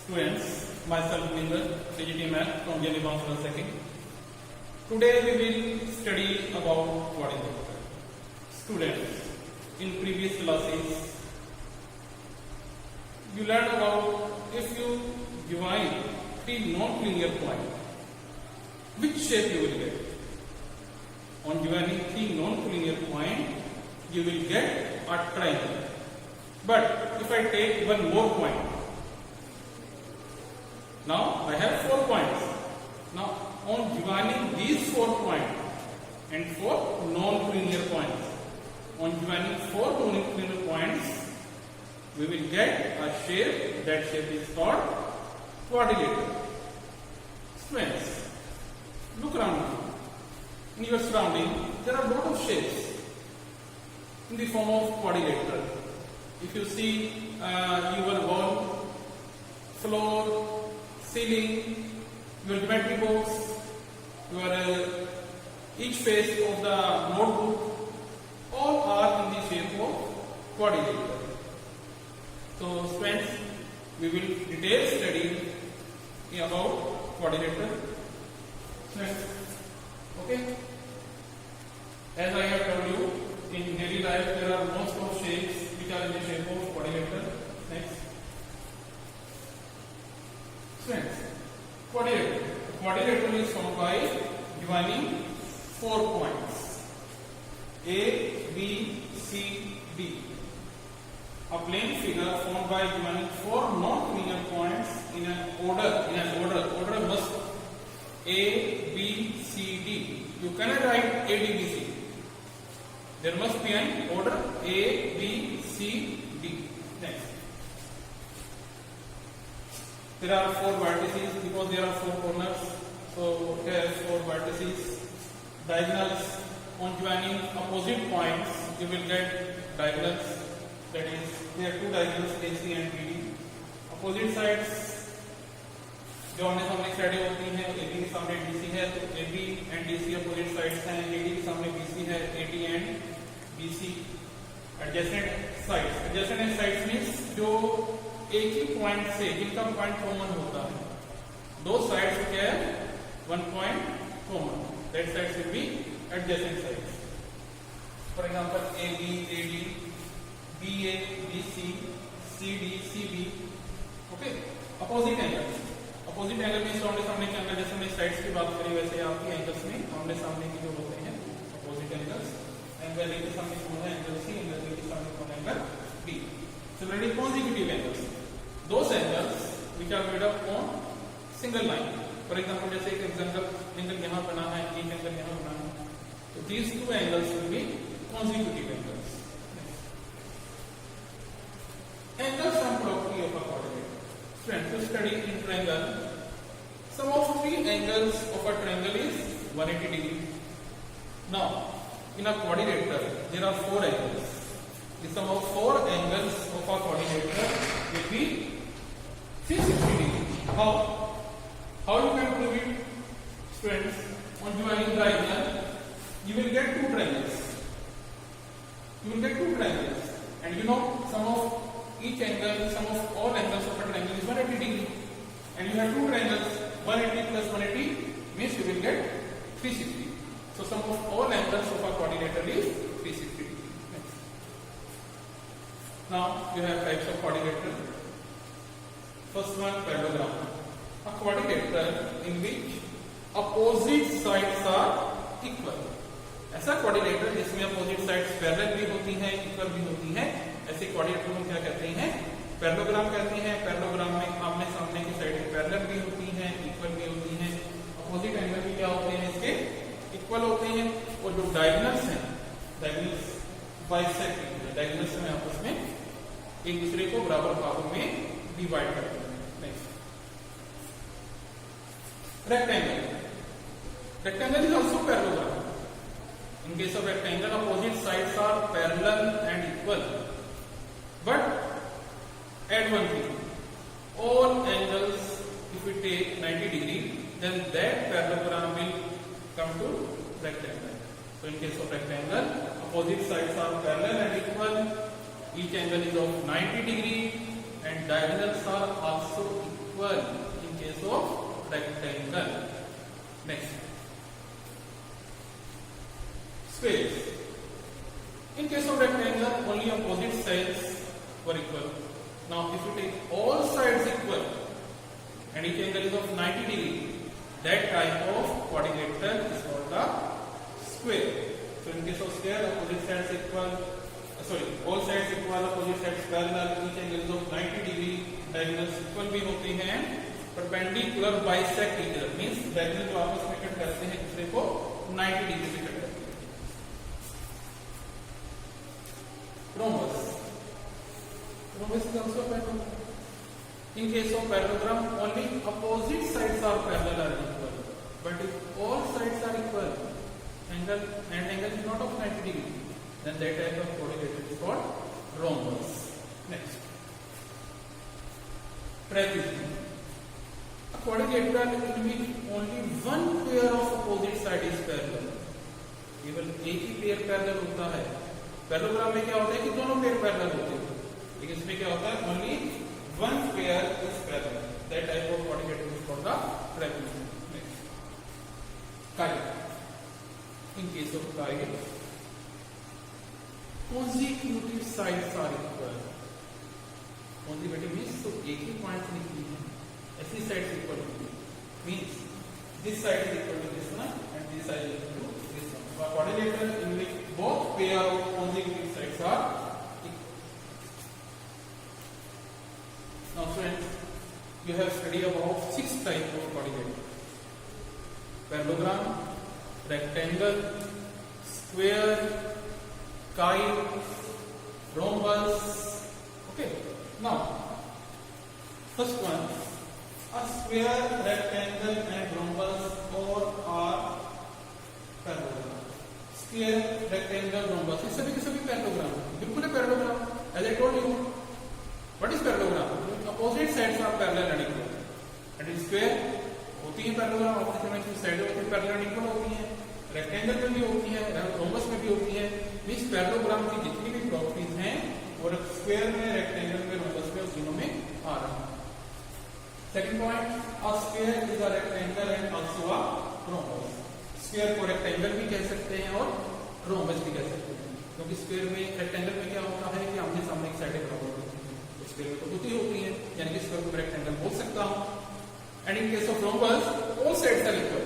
Students, myself Ninder, CGT Math from Jenny Bangla Second. Today we will study about quadrilateral. Students, in previous classes, you learned about if you join three non-linear points, which shape you will get. On joining three non-linear points, you will get a triangle. But if I take one more point, now I have 4 points. Now on joining these 4 points and 4 non-linear points, on joining 4 non-linear points, we will get a shape. That shape is called quadrilateral. Friends, look around you. In your surrounding, there are a lot of shapes in the form of quadrilateral. If you see your wall, floor, ceiling, your geometry box, your each face of the notebook, all are in the shape of quadrilateral. So, friends, we will detail study about quadrilateral. Friends, okay? As I have told you, in daily life there are most of shapes which are in the shape of quadrilateral. Next. Friends, quadrilateral is formed by joining 4 points A, B, C, D. A plane figure formed by joining 4 non-linear points in an order. Order must A, B, C, D. You cannot write A, D, B, C. There must be an order A, B, C, D. Next. There are 4 vertices because there are 4 corners. So it has 4 vertices. Diagonals, on joining opposite points, you will get diagonals. That is, there are 2 diagonals AC and BD. Opposite sides, जो आमने सामने साइडें होती हैं, AB के सामने DC है, तो AB and DC opposite sides हैं, AD के सामने BC है, AD and BC. Adjacent sides means जो एक ही पॉइंट से जिनका पॉइंट कॉमन होता है, दो साइड्स क्या है, one point common, that sides will be adjacent sides. For example AB, AD, BA, BC, CD, CB. Okay. Opposite angle means आमने सामने के एंगल. जैसे हमने साइड्स की बात करी वैसे आपकी एंगल्स में आमने सामने की जो होते हैं अपोजिट एंगल्स. एंगल ए के सामने कौन है, एंगल सी. एंगल बी के सामने कौन है, angle B. Similarly, consecutive angles, those angles which are made up on single line. For example, जैसे एक एंगल यहाँ बना है, एक एंगल यहाँ बना है, तो these 2 angles will be consecutive angles. Angles and property of a quadrilateral. Friends, to study in triangle, sum of 3 angles of a triangle is 180 degree. Now, in a quadrilateral, there are 4 angles. The sum of 4 angles of a quadrilateral will be 360 degree. How you can prove it? Friends, on joining diagonal, you will get 2 triangles. And you know, sum of each angle, sum of all angles of a triangle is 180 degree. And you have 2 triangles, 180 plus 180 means you will get 360. So sum of all angles of a quadrilateral is 360 degree. Now you have types of quadrilateral. First one, parallelogram. A quadrilateral in which opposite sides are equal. ऐसा quadrilateral जिसमें opposite sides parallel भी होती हैं, equal भी होती हैं, ऐसे quadrilateral को क्या कहते हैं, parallelogram कहते हैं. parallelogram में आमने सामने की साइडें parallel भी होती हैं, equal भी होती हैं. opposite angle भी क्या होते हैं, इसके equal होते हैं. और जो diagonals हैं, diagonals bisect होते हैं. diagonals में आपस में एक दूसरे को बराबर भागों में डिवाइड करते हैं. Next, rectangle is also parallelogram. In case of rectangle, opposite sides are parallel and equal, but at one thing, all angles if we take 90 degree, then that parallelogram will come to rectangle. So in case of rectangle, opposite sides are parallel and equal. Each angle is of 90 degree and diagonals are also equal. equal in case of rectangle. Next, squares. In case of rectangle, only opposite sides were equal. Now, if you take all sides equal and each angle is of 90 degree, that type of quadrilateral is called a square. So, in case of square, opposite sides equal. all sides equal, opposite sides parallel, each angle is of 90 degree, diagonals equal भी होते हैं, perpendicular bisect each other, means diagonal जो आपस में cut करते हैं दूसरे को 90 डिग्री से कट करते हैं. Rhombus. Rhombus is also a parallelogram. In case of parallelogram, only opposite sides are parallel or equal, but if all sides are equal, angle is not of 90 degree, then that type of quadrilateral is called rhombus. Next, trapezium. A quadrilateral in which only one pair of opposite side is parallel. केवल एक ही pair parallel होता है. Parallelogram में क्या होता है कि दोनों पेयर पैरेलल होते हैं, लेकिन इसमें क्या होता है only one pair is parallel. That type of quadrilateral is called the trapezium. Next, kite. In case of kite, consecutive sides are equal. Consecutive means तो एक ही पॉइंट से निकली है, ऐसी साइड इक्वल होगी, means this side is equal to this one and this side is equal to this one. So, quadrilateral in which both pair of consecutive sides are equal. Now, friends, you have studied about 6 types of quadrilateral: parallelogram, rectangle, square, kite, rhombus. Okay. Now, first one, a square, rectangle, and rhombus all are parallelogram. Square, rectangle, rhombus, ये सभी के सभी parallelogram, बिल्कुल है parallelogram. As I told you, what is parallelogram? Opposite sides are parallel and equal. And in square होती है parallelogram, opposite sides होती है parallel and equal होती है. रेक्टेंगल में भी होती है, रोम्बस में भी होती है. मींस पैरेललोग्राम की जितनी भी प्रॉपर्टीज हैं और स्क्वायर में, रेक्टेंगल में, रोम्बस में, उस तीनों में आ रहा है. Second point, a square is a rectangle and also a rhombus. Square को रेक्टेंगल भी कह सकते हैं और रोम्बस भी कह सकते हैं, क्योंकि स्क्वायर में, रेक्टेंगल में क्या होता है कि आमने सामने की साइडें बराबर होती हैं, स्क्वायर में तो होती होती है, यानी कि स्क्वायर को रेक्टेंगल बोल सकता हूं. And in case of rhombus, all sides are equal.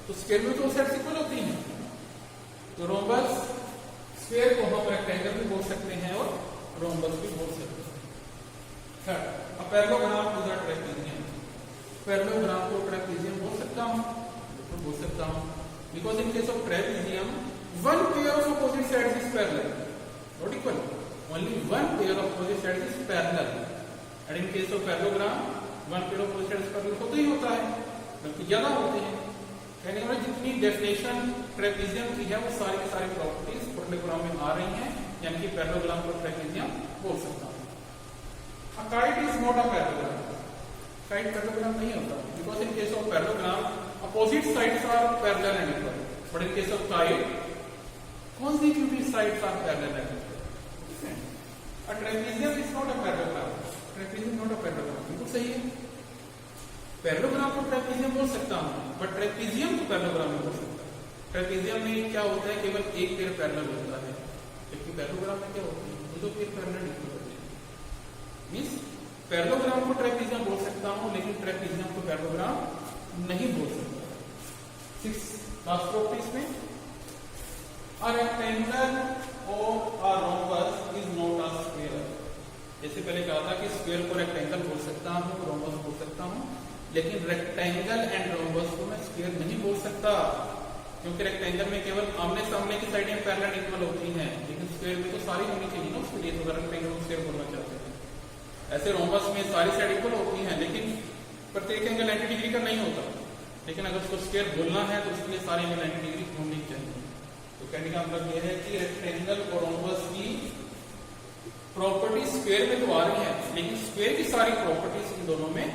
तो स्क्वायर में तो ऑल साइड्स इक्वल होती हैं, तो रोम्बस, स्क्वायर को हम रेक्टेंगल भी बोल सकते हैं और रोम्बस भी बोल सकते हैं. Third, a parallelogram is a trapezium. Parallelogram को ट्रेपेजियम बोल सकता हूं, बिल्कुल बोल सकता हूं, because in case of trapezium one pair of opposite sides is parallel, not equal. Only one pair of opposite sides is parallel. And in case of parallelogram one pair of opposite sides parallel होता ही होता है, बल्कि ज्यादा होते हैं. कहने का जितनी डेफिनेशन ट्रेपेजियम की है वो सारी की सारी प्रॉपर्टीज पैरेललोग्राम में आ रही हैं, यानी कि पैरेललोग्राम को ट्रेपेजियम बोल सकता हूं. A kite is not a parallelogram. Kite parallelogram नहीं होता, because in case of parallelogram, opposite sides are parallel and equal. But in case of kite, consecutive sides are parallel and equal. A trapezium is not a parallelogram. Trapezium is not a parallelogram. बिल्कुल सही है. Parallelogram को trapezium बोल सकता हूं, but trapezium को parallelogram नहीं बोल सकता. ट्रेपेजियम में क्या होता है, केवल एक पेयर पैरेलल होता है, जबकि पैरेललोग्राम में क्या होता है, दो पेयर पैरेलल इक्वल होते हैं. मींस पैरेललोग्राम को ट्रेपेजियम बोल सकता हूं, लेकिन ट्रेपेजियम को पैरेललोग्राम नहीं बोल सकता. 6 लास्ट प्रॉपर्टीज में, अ रेक्टेंगल और a rhombus is not a square. जैसे पहले कहा था कि स्क्वायर को रेक्टेंगल बोल सकता हूं, रोम्बस बोल सकता हूं, लेकिन रेक्टेंगल एंड रोम्बस को मैं स्क्वायर नहीं बोल सकता, क्योंकि रेक्टेंगल में केवल आमने सामने की साइडें पैरेलल इक्वल होती हैं, लेकिन स्क्वायर में तो सारी होनी चाहिए ना उसके लिए, तो रेक्टेंगल को स्क्वायर बोलना चाहते हैं. ऐसे रोम्बस में सारी साइड इक्वल होती हैं, लेकिन प्रत्येक एंगल 90 डिग्री का नहीं होता, लेकिन अगर उसको स्क्वायर बोलना है तो उसके लिए सारे एंगल 90 डिग्री होनी चाहिए. तो कहने का मतलब यह है कि रेक्टेंगल और रोम्बस की प्रॉपर्टी स्क्वायर में तो आ रही है, लेकिन स्क्वायर की सारी प्रॉपर्टीज इन दोनों में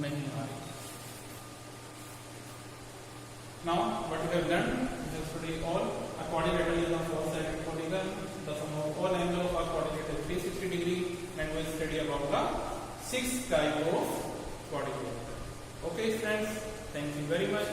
नहीं आ रही. Now, what we have done, we have studied all. A quadrilateral is a four-sided polygon. The sum of all angles of a quadrilateral is 360 degree, and we will study about the 6 types of quadrilateral. stage, friends. Thank you very much.